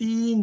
3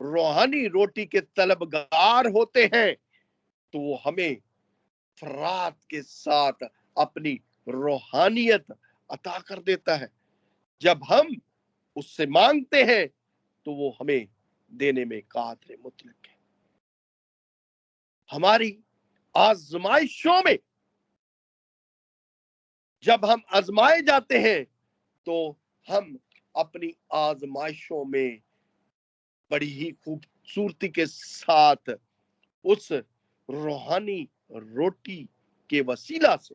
روحانی روٹی کے طلبگار ہوتے ہیں تو وہ ہمیں فرات کے ساتھ اپنی روحانیت عطا کر دیتا ہے. جب ہم اس سے مانگتے ہیں تو وہ ہمیں دینے میں قادر مطلق ہے. ہماری آزمائشوں میں جب ہم آزمائے جاتے ہیں تو ہم اپنی آزمائشوں میں بڑی ہی خوبصورتی کے ساتھ اس روحانی روٹی کے وسیلہ سے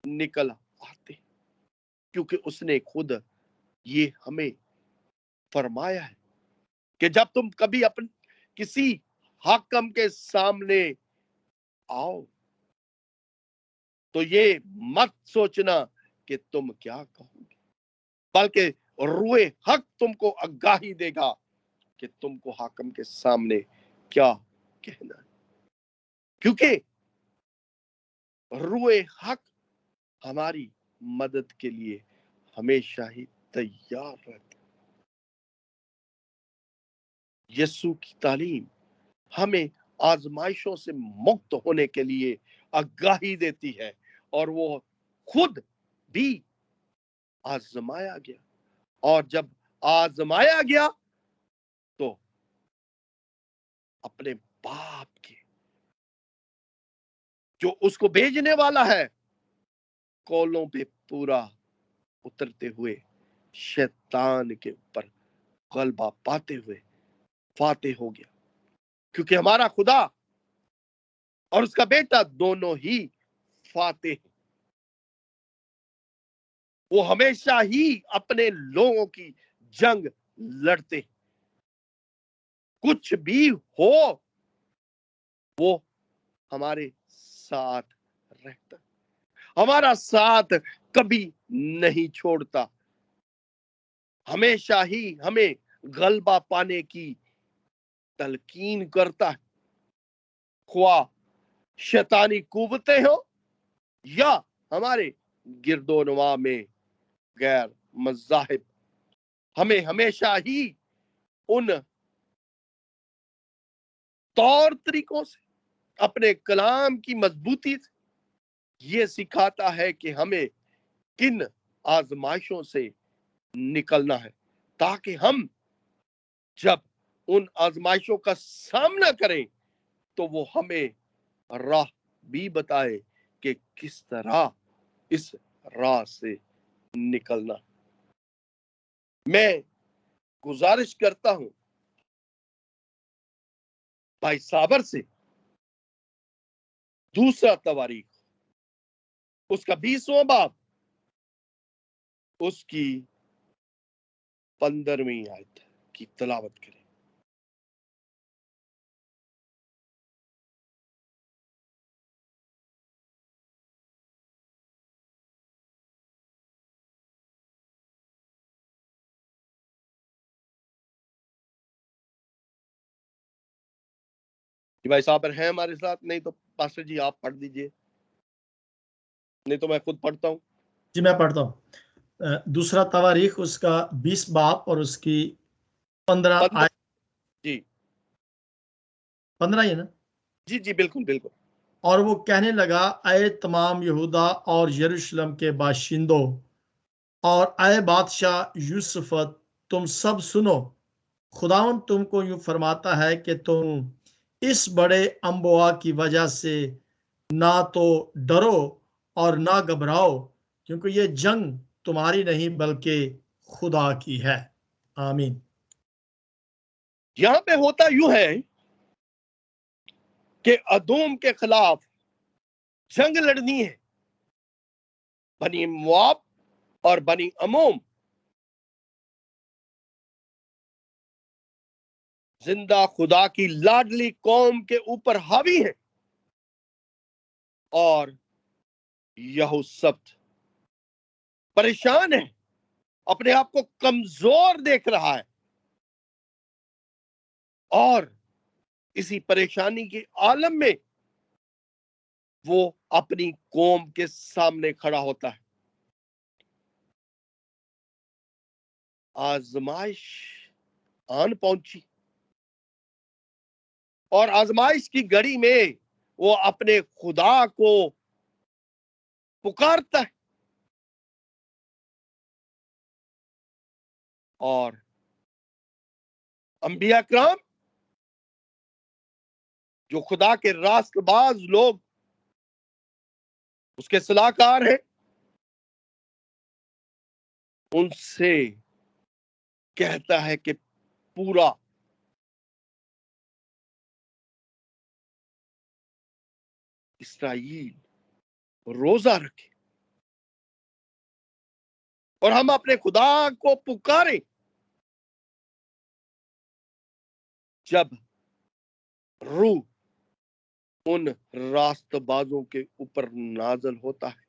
نکل آتے ہیں، کیونکہ اس نے خود یہ ہمیں فرمایا ہے کہ جب تم کبھی کسی حاکم کے سامنے آؤ تو یہ مت سوچنا کہ تم کیا کہو گے، بلکہ روئے حق تم کو آگاہی دے گا کہ تم کو حاکم کے سامنے کیا کہنا ہے، کیونکہ روئے حق ہماری مدد کے لیے ہمیشہ ہی تیار رہتا ہے. یسوع کی تعلیم ہمیں آزمائشوں سے مکت ہونے کے لیے آگاہی دیتی ہے، اور وہ خود بھی آزمایا گیا، اور جب آزمایا گیا تو اپنے باپ کے جو اس کو بھیجنے والا ہے کولوں پہ پورا اترتے ہوئے شیطان کے اوپر غلبہ پاتے ہوئے فاتح ہو گیا، کیونکہ ہمارا خدا اور اس کا بیٹا دونوں ہی فاتح ہیں. وہ ہمیشہ ہی اپنے لوگوں کی جنگ لڑتے ہیں. کچھ بھی ہو وہ ہمارے ساتھ رہتا، ہمارا ساتھ کبھی نہیں چھوڑتا، ہمیشہ ہی ہمیں غلبہ پانے کی تلقین کرتا ہے، خواہ شیطانی قوتیں ہو یا ہمارے گرد و نواح میں غیر مذاہب. ہمیں ہمیشہ ہی ان طور طریقوں سے اپنے کلام کی مضبوطی سے یہ سکھاتا ہے کہ ہمیں کن آزمائشوں سے نکلنا ہے، تاکہ ہم جب ان آزمائشوں کا سامنا کریں تو وہ ہمیں راہ بھی بتائے کہ کس طرح اس راہ سے نکلنا. میں گزارش کرتا ہوں بھائی صابر سے دوسرا تواریخ اس کا 20واں باب اس کی 15ویں آیت کی تلاوت کریں. بھائی صابر ہیں ہمارے ساتھ؟ نہیں تو پاسٹر جی آپ پڑھ دیجئے، نہیں تو میں خود پڑھتا ہوں. جی میں پڑھتا ہوں. دوسرا تواریخ اس کا 20 باب اور اس کی 15 آیت. جی 15 ہی ہے نا؟ جی جی بالکل بالکل. اور وہ کہنے لگا، اے تمام یہودا اور یروشلم کے باشندوں اور اے بادشاہ یوسفت، تم سب سنو. خداوند تم کو یوں فرماتا ہے کہ تم اس بڑے انبوا کی وجہ سے نہ تو ڈرو اور نہ گھبراؤ، کیونکہ یہ جنگ تمہاری نہیں بلکہ خدا کی ہے. آمین. یہاں پہ ہوتا یوں ہے کہ ادوم کے خلاف جنگ لڑنی ہے. بنی مواب اور بنی اموم زندہ خدا کی لاڈلی قوم کے اوپر حاوی ہیں، اور یہوسفت پریشان ہے، اپنے آپ کو کمزور دیکھ رہا ہے، اور اسی پریشانی کے عالم میں وہ اپنی قوم کے سامنے کھڑا ہوتا ہے. آزمائش آن پہنچی اور آزمائش کی گھڑی میں وہ اپنے خدا کو پکارتا ہے، اور انبیاء کرام جو خدا کے راست باز لوگ اس کے صلاح کار ہیں، ان سے کہتا ہے کہ پورا اسرائیل روزہ رکھے اور ہم اپنے خدا کو پکاریں جب روح ان راست بازوں کے اوپر نازل ہوتا ہے۔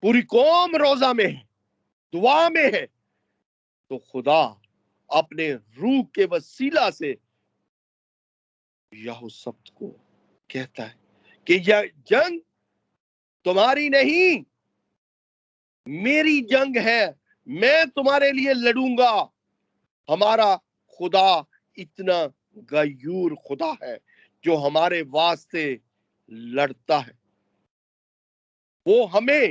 پوری قوم روزہ میں ہے، دعا میں ہے، تو خدا اپنے روح کے وسیلہ سے یہوشافت کو کہتا ہے کہ یہ جنگ تمہاری نہیں، میری جنگ ہے، میں تمہارے لیے لڑوں گا۔ ہمارا خدا اتنا غیور خدا ہے جو ہمارے واسطے لڑتا ہے، وہ ہمیں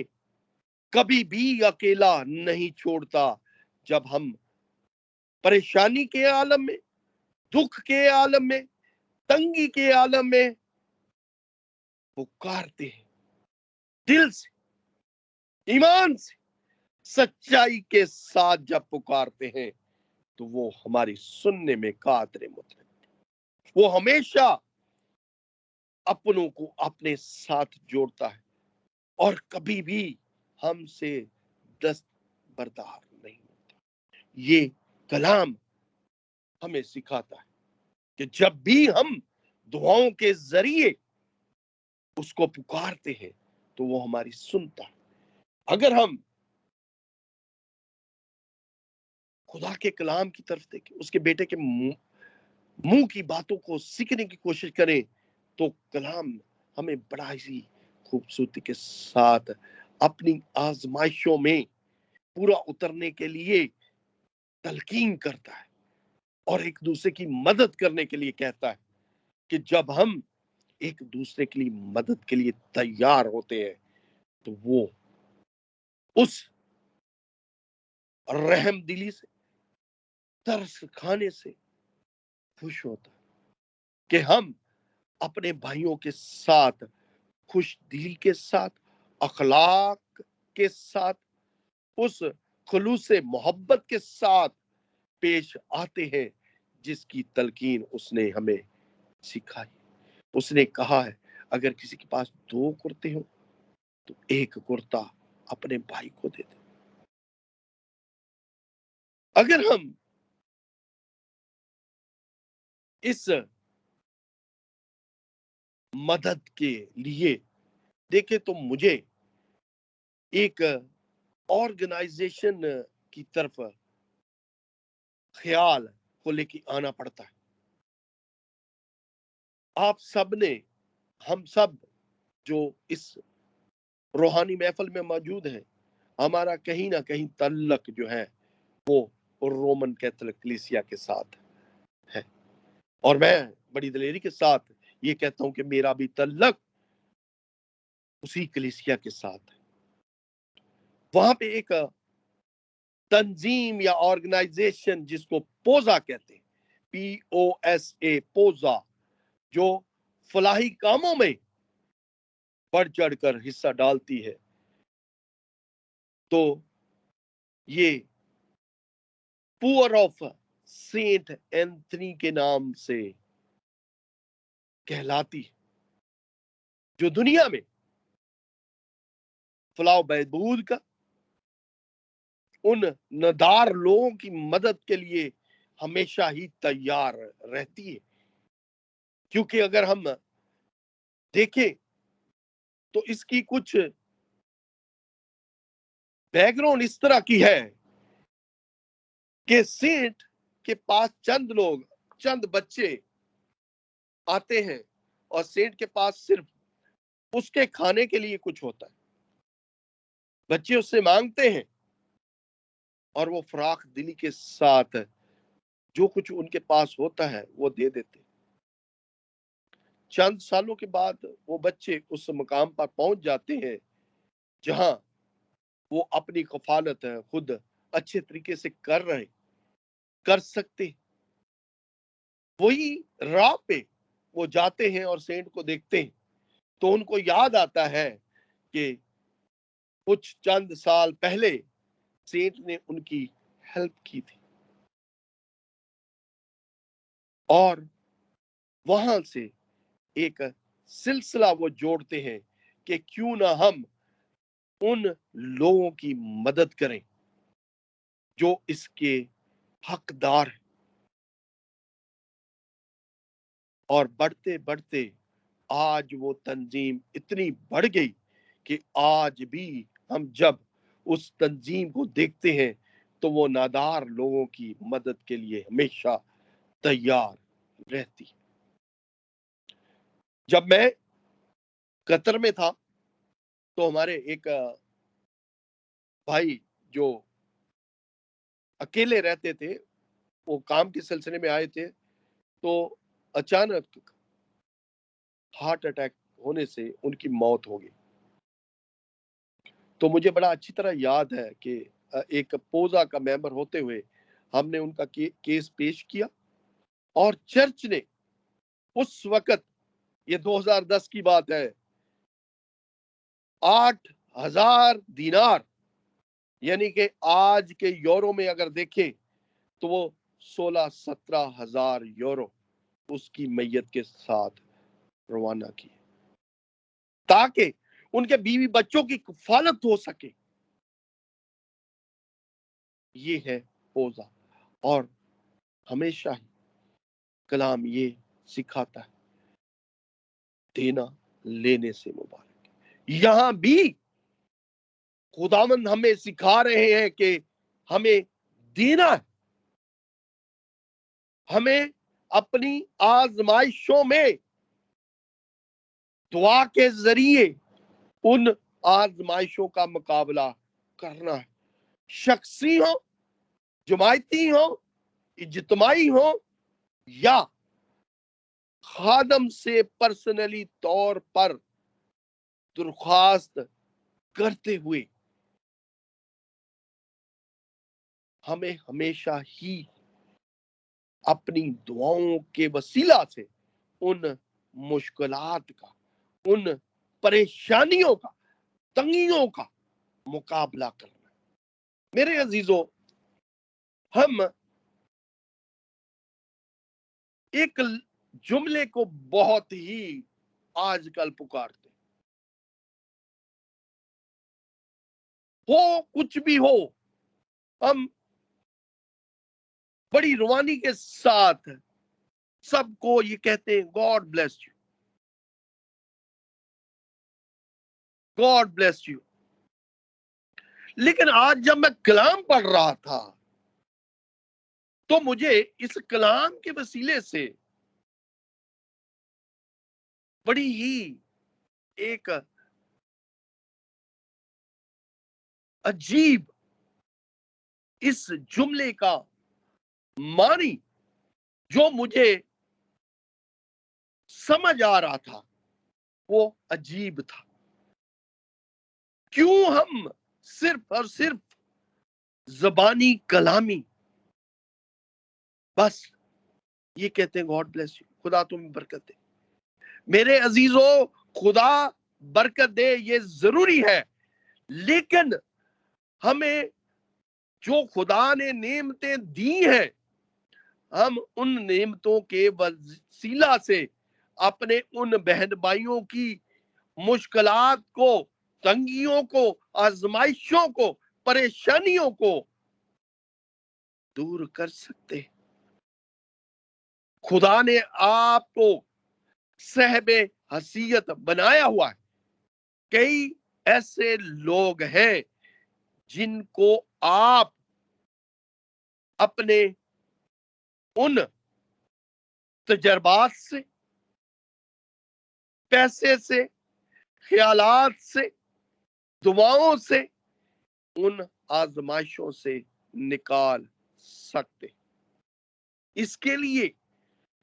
کبھی بھی اکیلا نہیں چھوڑتا۔ جب ہم پریشانی کے عالم میں، دکھ کے عالم میں، تنگی کے عالم میں پکارتے ہیں دل سے، ایمان سے، سچائی کے ساتھ جب پکارتے ہیں تو وہ ہماری سننے میں قادر مطلق، وہ ہمیشہ اپنوں کو اپنے ساتھ جوڑتا ہے اور کبھی بھی ہم سے دست بردار نہیں ہوتا۔ یہ کلام ہمیں سکھاتا ہے کہ جب بھی ہم دعاؤں کے ذریعے اس کو پکارتے ہیں تو وہ ہماری سنتا ہے۔ اگر ہم خدا کے کلام کی طرف دیکھیں، اس کے بیٹے کے منہ کی باتوں کو سیکھنے کی کوشش کریں، تو کلام ہمیں بڑا ہی خوبصورتی کے ساتھ اپنی آزمائشوں میں پورا اترنے کے لیے تلقین کرتا ہے اور ایک دوسرے کی مدد کرنے کے لیے کہتا ہے کہ جب ہم ایک دوسرے کے لیے مدد کے لیے تیار ہوتے ہیں تو وہ اس رحم دلی سے، ترس کھانے سے خوش ہوتا ہے کہ ہم اپنے بھائیوں کے ساتھ خوش دل کے ساتھ، اخلاق کے ساتھ، اس خلوص محبت کے ساتھ پیش آتے ہیں جس کی تلقین اس نے ہمیں سکھائی۔ اس نے کہا ہے اگر کسی کے پاس 2 کرتے ہوں تو ایک کرتا اپنے بھائی کو دے دے۔ اگر ہم اس مدد کے لیے دیکھیں تو مجھے ایک آرگنائزیشن کی طرف خیال کو لے کے آنا پڑتا ہے۔ آپ سب نے، ہم سب جو اس روحانی محفل میں موجود ہیں، ہمارا کہیں نہ کہیں تعلق جو ہے وہ رومن کیتھولک کلیسیا کے ساتھ ہے، اور میں بڑی دلیری کے ساتھ یہ کہتا ہوں کہ میرا بھی تعلق اسی کلیسیا کے ساتھ ہے۔ وہاں پہ ایک تنظیم یا آرگنائزیشن جس کو پوزا کہتے ہیں، POSA، پوزا، جو فلاحی کاموں میں بڑھ چڑھ کر حصہ ڈالتی ہے، تو یہ پور آف سینٹ اینتھنی کے نام سے کہلاتی ہے، جو دنیا میں فلاح و بہبود کا، ان ندار لوگوں کی مدد کے لیے ہمیشہ ہی تیار رہتی ہے۔ کیونکہ اگر ہم دیکھیں تو اس کی کچھ بیک گراؤنڈ اس طرح کی ہے کہ سینٹ کے پاس چند لوگ، چند بچے آتے ہیں اور سینٹ کے پاس صرف اس کے کھانے کے لیے کچھ ہوتا ہے۔ بچے اس سے مانگتے ہیں اور وہ فراخ دلی کے ساتھ جو کچھ ان کے پاس ہوتا ہے وہ دے دیتے. چند سالوں کے بعد وہ بچے اس مقام پر پہنچ جاتے ہیں جہاں وہ اپنی کفالت خود اچھے طریقے سے کر سکتے. وہی راہ پہ وہ جاتے ہیں اور سینٹ کو دیکھتے ہیں تو ان کو یاد آتا ہے کہ کچھ چند سال پہلے سینٹ نے ان کی ہیلپ کی تھی. اور وہاں سے ایک سلسلہ وہ جوڑتے ہیں کہ کیوں نہ ہم ان لوگوں کی مدد کریں جو اس کے حقدار ہیں. اور بڑھتے بڑھتے آج وہ تنظیم اتنی بڑھ گئی کہ آج بھی ہم جب اس تنظیم کو دیکھتے ہیں تو وہ نادار لوگوں کی مدد کے لیے ہمیشہ تیار رہتی. جب میں قطر میں تھا تو ہمارے ایک بھائی جو اکیلے رہتے تھے وہ کام کے سلسلے میں آئے تھے تو اچانک ہارٹ اٹیک ہونے سے ان کی موت ہو گئی. تو مجھے بڑا اچھی طرح یاد ہے کہ ایک پوزا کا ممبر ہوتے ہوئے ہم نے ان کا کیس پیش کیا اور چرچ نے اس وقت یہ 2010 کی بات ہے 8,000 دینار یعنی کہ آج کے یورو میں اگر دیکھیں تو وہ 16-17 ہزار یورو اس کی میت کے ساتھ روانہ کی تاکہ ان کے بیوی بچوں کی کفالت ہو سکے. یہ ہے پوزا. اور ہمیشہ ہی کلام یہ سکھاتا ہے دینا لینے سے مبارک. یہاں بھی خداوند ہمیں سکھا رہے ہیں کہ ہمیں دینا ہے. ہمیں اپنی آزمائشوں میں دعا کے ذریعے ان آزمائشوں کا مقابلہ کرنا ہے. شخصی ہو، جماعتی ہو، اجتماعی ہو یا خادم سے پرسنلی طور پر درخواست کرتے ہوئے ہمیں ہمیشہ ہی اپنی دعاؤں کے وسیلہ سے ان مشکلات کا، ان پریشانیوں کا، تنگیوں کا مقابلہ کرنا. میرے عزیزو، ہم ایک جملے کو بہت ہی آج کل پکارتے ہو کچھ بھی ہو. ہم بڑی روانی کے ساتھ سب کو یہ کہتے ہیں God bless you, God bless you. لیکن آج جب میں کلام پڑھ رہا تھا تو مجھے اس کلام کے وسیلے سے بڑی ہی ایک عجیب اس جملے کا معنی جو مجھے سمجھ آ رہا تھا وہ عجیب تھا. کیوں ہم صرف اور صرف زبانی کلامی بس یہ کہتے ہیں گاڈ بلیس یو، خدا تمہیں برکت دے. میرے عزیزو، خدا برکت دے یہ ضروری ہے، لیکن ہمیں جو خدا نے نعمتیں دی ہیں ہم ان نعمتوں کے وسیلہ سے اپنے ان بہن بھائیوں کی مشکلات کو، تنگیوں کو، آزمائشوں کو، پریشانیوں کو دور کر سکتے. خدا نے آپ کو صاحب حیثیت بنایا ہوا ہے. کئی ایسے لوگ ہیں جن کو آپ اپنے ان تجربات سے، پیسے سے، خیالات سے، دعاؤں سے، ان آزمائشوں سے نکال سکتے. اس کے لیے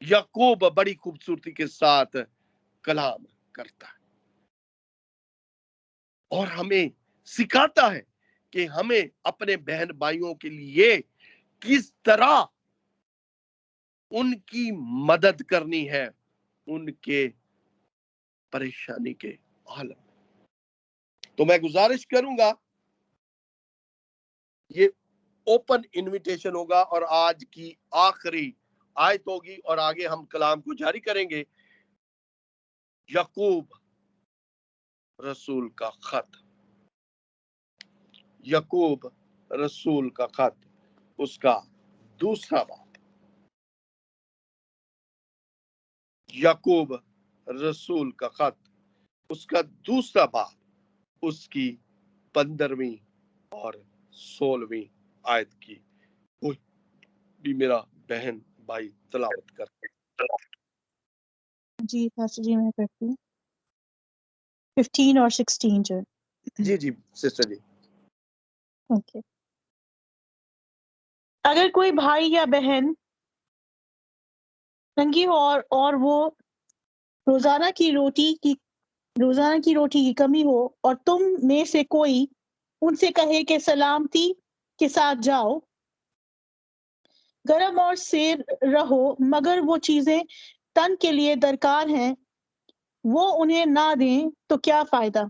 یعقوب بڑی خوبصورتی کے ساتھ کلام کرتا ہے اور ہمیں سکھاتا ہے کہ ہمیں اپنے بہن بھائیوں کے لیے کس طرح ان کی مدد کرنی ہے ان کے پریشانی کے حال میں۔ تو میں گزارش کروں گا، یہ اوپن انویٹیشن ہوگا اور آج کی آخری آیت ہوگی اور آگے ہم کلام کو جاری کریں گے۔ یعقوب رسول کا خط، یعقوب رسول کا خط، اس کا دوسرا باب، یعقوب رسول کا خط اس کا دوسرا باب، اس کی 15ویں اور 16ویں آیت کی کوئی بھی میرا بہن بھائی تلاوت کرتے ہیں۔ جی پاسٹر جی میں کرتی ہوں 15 اور 16 جو جی جی سسٹر جی۔ اوکے۔ اگر کوئی بھائی یا بہن ننگی ہو اور وہ روزانہ کی روٹی کی کمی ہو اور تم میں سے کوئی ان سے کہے کہ سلامتی کے ساتھ جاؤ، گرم اور سیر رہو، مگر وہ چیزیں تن کے لیے درکار ہیں وہ انہیں نہ دیں تو کیا فائدہ؟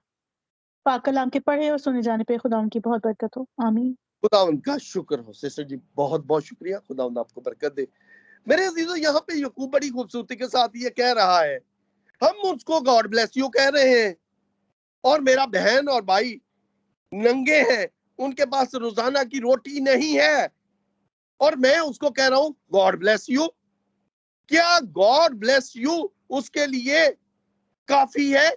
پاک کلام کے پڑھے اور سنے جانے پہ خدا ان کی بہت برکت ہو، آمین۔ خدا ان کا شکر ہو سسٹر جی، بہت بہت شکریہ، خدا ان آپ کو برکت دے۔ میرے عزیزو، یہاں پہ یعقوب بڑی خوبصورتی کے ساتھ یہ کہہ رہا ہے، ہم اس کو گاڈ بلیس یو کہہ رہے ہیں اور میرا بہن اور بھائی ننگے ہیں، ان کے پاس روزانہ کی روٹی نہیں ہے اور میں اس کو کہہ رہا ہوں گاڈ بلیس یو۔ کیا گاڈ بلیس یو اس کے لیے کافی ہے؟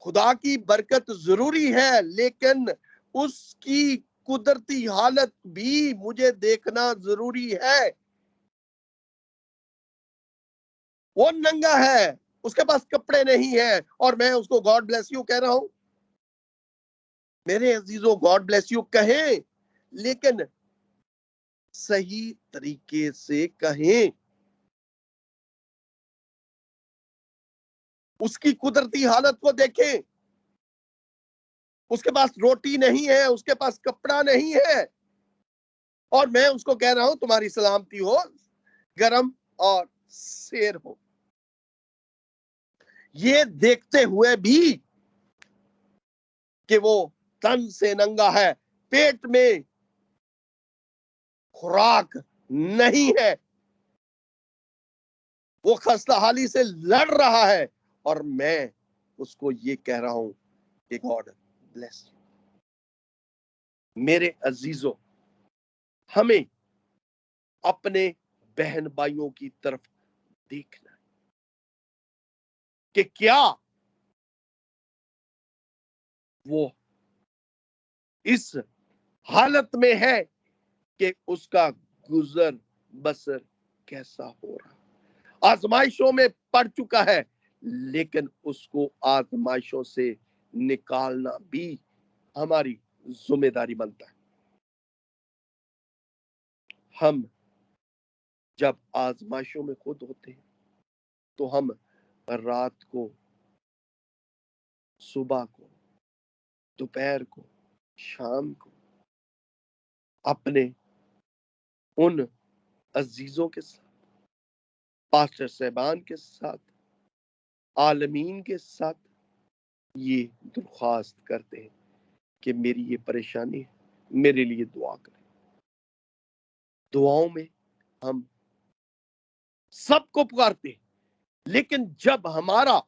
خدا کی برکت ضروری ہے، لیکن اس کی قدرتی حالت بھی مجھے دیکھنا ضروری ہے۔ وہ ننگا ہے، اس کے پاس کپڑے نہیں ہیں اور میں اس کو گاڈ بلیس یو کہہ رہا ہوں۔ میرے عزیزو، گاڈ بلیس یو کہیں لیکن صحیح طریقے سے کہیں۔ اس کی قدرتی حالت کو دیکھیں، اس کے پاس روٹی نہیں ہے، اس کے پاس کپڑا نہیں ہے اور میں اس کو کہہ رہا ہوں تمہاری سلامتی ہو، گرم اور سیر ہو۔ یہ دیکھتے ہوئے بھی کہ وہ تن سے ننگا ہے، پیٹ میں خوراک نہیں ہے، وہ خستہ حالی سے لڑ رہا ہے اور میں اس کو یہ کہہ رہا ہوں کہ گاڈ بلیس یو۔ میرے عزیزو، ہمیں اپنے بہن بھائیوں کی طرف دیکھنا ہے کہ کیا وہ اس حالت میں ہے کہ اس کا گزر بسر کیسا ہو رہا۔ آزمائشوں میں پڑ چکا ہے، لیکن اس کو آزمائشوں سے نکالنا بھی ہماری ذمہ داری بنتا ہے۔ ہم جب آزمائشوں میں خود ہوتے ہیں تو ہم رات کو، صبح کو، دوپہر کو، شام کو اپنے ان عزیزوں کے ساتھ، پاسٹر صاحبان کے ساتھ، عالمین کے ساتھ یہ درخواست کرتے ہیں کہ میری یہ پریشانی ہے، میرے لیے دعا کریں۔ دعاؤں میں ہم سب کو پکارتے ہیں، لیکن جب ہمارا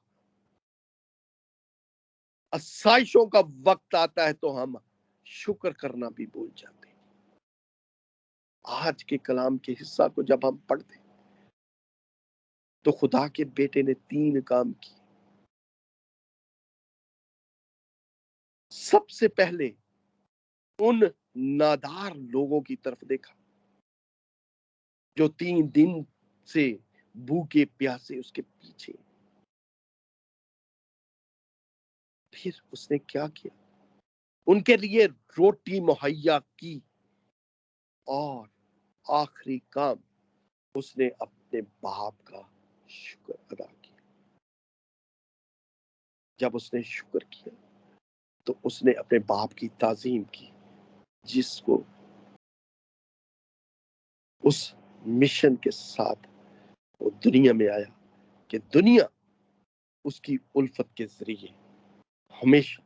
آسائشوں کا وقت آتا ہے تو ہم شکر کرنا بھی بھول جاتے ہیں۔ آج کے کلام کے حصہ کو جب ہم پڑھتے ہیں تو خدا کے بیٹے نے 3 کام کیے۔ سب سے پہلے ان نادار لوگوں کی طرف دیکھا جو 3 دن سے بھوکے پیاسے اس کے پیچھے۔ پھر اس نے کیا کیا؟ ان کے لیے روٹی مہیا کی، اور آخری کام اس نے اپنے باپ کا شکر ادا کیا۔ جب اس نے شکر کیا تو اس نے اپنے باپ کی تعظیم کی، جس کو اس مشن کے ساتھ وہ دنیا میں آیا کہ دنیا اس کی الفت کے ذریعے ہمیشہ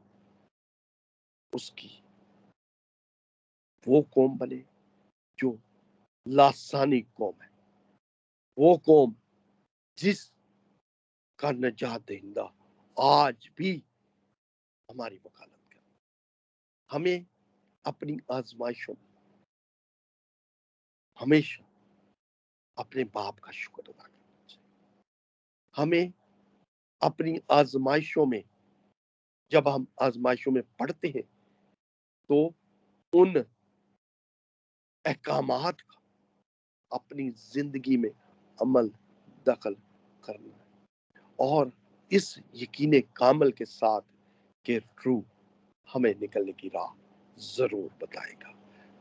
اس کی وہ قوم بنے جو لاسانی قوم ہے، وہ قوم جس کا نجات دہندہ آج بھی ہماری وکالت کرے۔ ہمیں اپنی آزمائشوں میں ہمیشہ اپنے باپ کا شکر ادا کرنا چاہیے۔ ہمیں اپنی آزمائشوں میں، جب ہم آزمائشوں میں پڑھتے ہیں تو ان احکامات کا اپنی زندگی میں عمل دخل کرنا ہے، اور اس یقین کامل کے ساتھ کہ روح ہمیں نکلنے کی راہ ضرور بتائے گا۔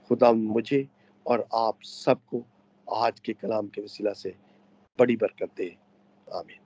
خدا مجھے اور آپ سب کو آج کے کلام کے وسیلہ سے بڑی برکت دے، آمین۔